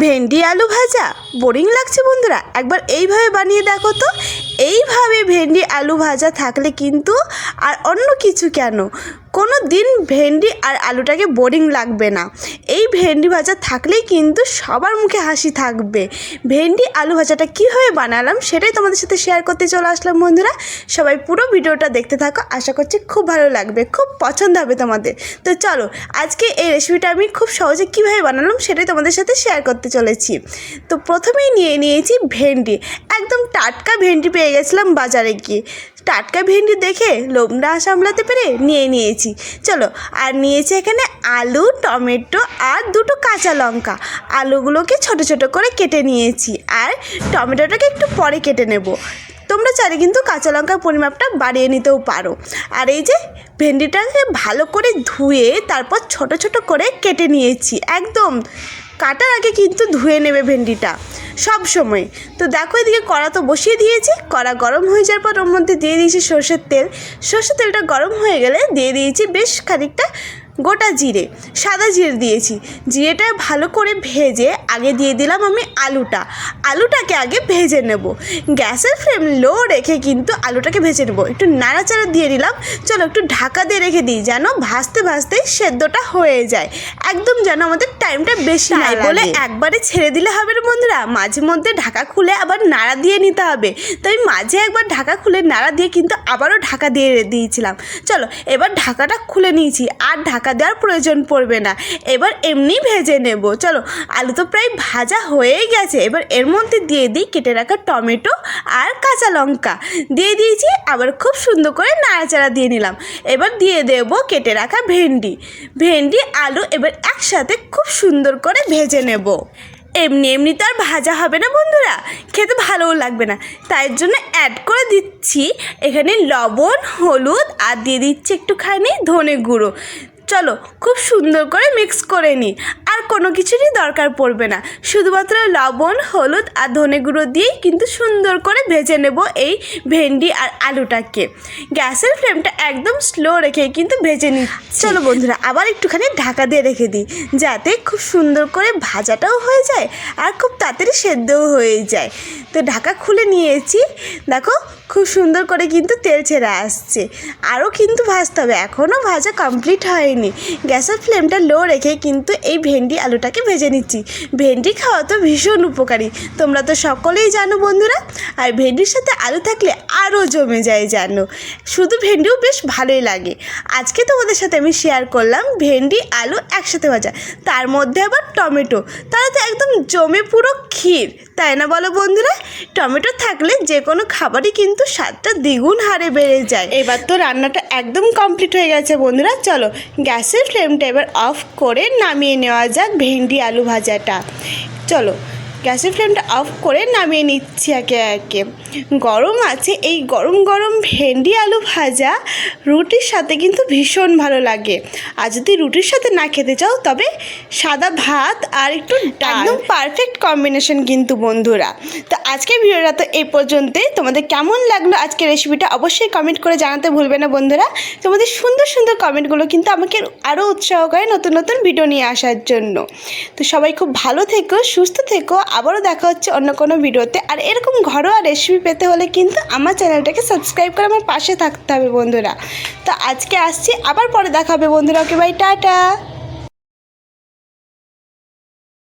ভেন্ডি আলু ভাজা বোরিং লাগছে বন্ধুরা, একবার এইভাবে বানিয়ে দেখো তো। এইভাবে ভেন্ডি আলু ভাজা থাকলে কিন্তু আর অন্য কিছু কেন, কোনো দিন ভেন্ডি আর আলুটাকে বোরিং লাগবে না। এই ভেন্ডি ভাজা থাকলেই কিন্তু সবার মুখে হাসি থাকবে। ভেন্ডি আলু ভাজাটা কীভাবে বানালাম সেটাই তোমাদের সাথে শেয়ার করতে চলে আসলাম বন্ধুরা। সবাই পুরো ভিডিওটা দেখতে থাকো, আশা করছি খুব ভালো লাগবে, খুব পছন্দ হবে তোমাদের। তো চলো আজকে এই রেসিপিটা আমি খুব সহজে কীভাবে বানালাম সেটাই তোমাদের সাথে শেয়ার করতে চলেছি। তো প্রথমেই নিয়ে নিয়েছি ভেন্ডি, একদম টাটকা ভেন্ডি পেয়ে গেছিলাম বাজারে গিয়ে। টাটকা ভেন্ডি দেখে লোভ না সামলাতে পেরে নিয়ে নিয়েছি। চলো, আর নিয়েছি এখানে আলু, টমেটো আর দুটো কাঁচা লঙ্কা। আলুগুলোকে ছোট ছোট করে কেটে নিয়েছি আর টমেটোটাকে একটু পরে কেটে নেব। তোমরা চাইলে কিন্তু কাঁচা লঙ্কার পরিমাপটা বাড়িয়ে নিতেও পারো। আর এই যে ভেন্ডিটাকে ভালো করে ধুয়ে তারপর ছোট ছোট করে কেটে নিয়েছি। একদম কাটার আগে কিন্তু ধুয়ে নেবে ভেন্ডিটা সব সময়। তো দেখো এদিকে কড়া তো বসিয়ে দিয়েছি, কড়া গরম হয়ে যাওয়ার পর ওর মধ্যে দিয়ে দিয়েছি সর্ষের তেল। সর্ষের তেলটা গরম হয়ে গেলে দিয়ে দিয়েছি বেশ খানিকটা গোটা জিরে, সাদা জিরে দিয়েছি। জিরেটা ভালো করে ভেজে আগে দিয়ে দিলাম আমি আলুটাকে আগে ভেজে নেব। গ্যাসের ফ্লেম লো রেখে কিন্তু আলুটাকে ভেজে নেব। একটু নাড়াচাড়া দিয়ে দিলাম। চলো একটু ঢাকা দিয়ে রেখে দিই যেন ভাজতে ভাজতে সেদ্ধটা হয়ে যায়, একদম যেন আমাদের টাইমটা বেশি না বলে একবারে ছেড়ে দিলে হবে না বন্ধুরা, মাঝে মধ্যে ঢাকা খুলে আবার নাড়া দিয়ে নিতে হবে। তো আমি মাঝে একবার ঢাকা খুলে নাড়া দিয়ে কিন্তু আবারও ঢাকা দিয়ে দিয়েছিলাম। চলো এবার ঢাকাটা খুলে নিয়েছি, আর ঢাকা দেওয়ার প্রয়োজন পড়বে না, এবার এমনি ভেজে নেব। চলো আলু তো প্রায় ভাজা হয়েই গেছে, এবার এর মধ্যে দিয়ে দিই কেটে রাখা টমেটো আর কাঁচা লঙ্কা দিয়ে দিয়েছি। আবার খুব সুন্দর করে নাড়াচাড়া দিয়ে নিলাম। এবার দিয়ে দেব কেটে রাখা ভেন্ডি আলু, এবার একসাথে খুব সুন্দর করে ভেজে নেব। এমনি তো আর ভাজা হবে না বন্ধুরা, খেতে ভালোও লাগবে না, তাই জন্য অ্যাড করে দিচ্ছি এখানে লবণ, হলুদ আর দিয়ে দিচ্ছি একটুখানি ধনে গুঁড়ো। চলো খুব সুন্দর করে মিক্স করে নিই, আর কোনো কিছুরই দরকার পড়বে না, শুধুমাত্র লবণ, হলুদ আর ধনে গুঁড়ো দিয়েই কিন্তু সুন্দর করে ভেজে নেব এই ভেন্ডি আর আলুটাকে। গ্যাসের ফ্লেমটা একদম স্লো রেখে কিন্তু ভেজে নিই। চলো বন্ধুরা আবার একটুখানি ঢাকা দিয়ে রেখে দিই, যাতে খুব সুন্দর করে ভাজাটাও হয়ে যায় আর খুব তাড়াতাড়ি সেদ্ধও হয়ে যায়। তো ঢাকা খুলে নিয়েছি, দেখো খুব সুন্দর করে কিন্তু তেল ছেড়ে আসছে। আরও কিন্তু ভাজতে হবে, এখনও ভাজা কমপ্লিট হয়নি। গ্যাসের ফ্লেমটা লো রেখে কিন্তু এই ভেন্ডি আলুটাকে ভেজে নিচ্ছি। ভেন্ডি খাওয়া তো ভীষণ উপকারী, তোমরা তো সকলেই জানো বন্ধুরা। আর ভেন্ডির সাথে আলু থাকলে আরও জমে যায় জানো, শুধু ভেন্ডিও বেশ ভালোই লাগে। আজকে তোমাদের সাথে আমি শেয়ার করলাম ভেন্ডি আলু একসাথে ভাজা, তার মধ্যে আবার টমেটো, তাহলে তো একদম জমে পুরো ক্ষীর, তাই না বলো বন্ধুরা? টমেটো থাকলে যে কোনো খাবারই কিন্তু স্বাদটা দ্বিগুণ হারে বেড়ে যায়। এবার তো রান্নাটা একদম কমপ্লিট হয়ে গেছে বন্ধুরা। চলো গ্যাসের ফ্লেমটা এবার অফ করে নামিয়ে নেওয়া যাক ভেন্ডি আলু ভাজাটা। চলো গ্যাসের ফ্লেমটা অফ করে নামিয়ে নিচ্ছি একে একে। গরম আছে, এই গরম গরম ভেন্ডি আলু ভাজা রুটির সাথে কিন্তু ভীষণ ভালো লাগে। আর যদি রুটির সাথে না খেতে চাও তবে সাদা ভাত আর একটু একদম পারফেক্ট কম্বিনেশন কিন্তু বন্ধুরা। তো আজকের ভিডিওটা তো এই পর্যন্তই। তোমাদের কেমন লাগলো আজকের রেসিপিটা অবশ্যই কমেন্ট করে জানাতে ভুলবে না বন্ধুরা। তোমাদের সুন্দর সুন্দর কমেন্টগুলো কিন্তু আমাকে আরও উৎসাহ করে নতুন নতুন ভিডিও নিয়ে আসার জন্য। তো সবাই খুব ভালো থেকো, সুস্থ থেকো, আবারও দেখা হচ্ছে অন্য কোনো ভিডিওতে। আর এরকম ঘরোয়া রেসিপি পেতে হলে কিন্তু আমার চ্যানেলটাকে সাবস্ক্রাইব করে আমার পাশে থাকতে হবে বন্ধুরা। তো আজকে আসছি, আবার পরে দেখা হবে বন্ধুরা। Okay bye, tata.